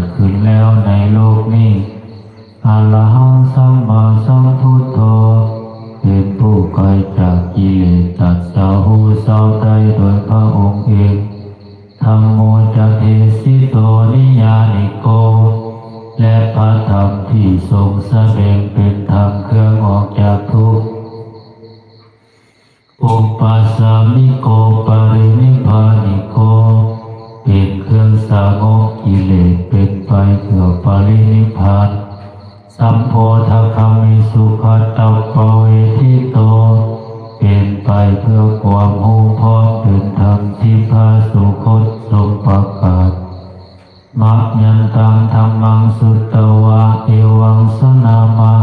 ดขึ้นแล้วในโลกนี้อะระหังสัมมาสัมพุทโธเป็นผู้ไกลจากกิเลสตัดสาหูเศร้าได้โดยพระองค์เองธัมโมจะเทสิโตนิยานิโกและพระธรรมที่ทรงแสดงเป็นธรรมเครื่องออกจากทุกข์อุปาสามิโกปรินิพพานิโกเป็นเครื่องสงบกิเลสเป็นไปเพื่อปรินิพพานสัมโพธคามิสุขตัปปเวทิโตเป็นไปเพื่อความหูพร้อมเป็นธรรมที่พระสุคตทรงประกาศมัจยันตังธัมมังสุตตวะเอวังสนามะ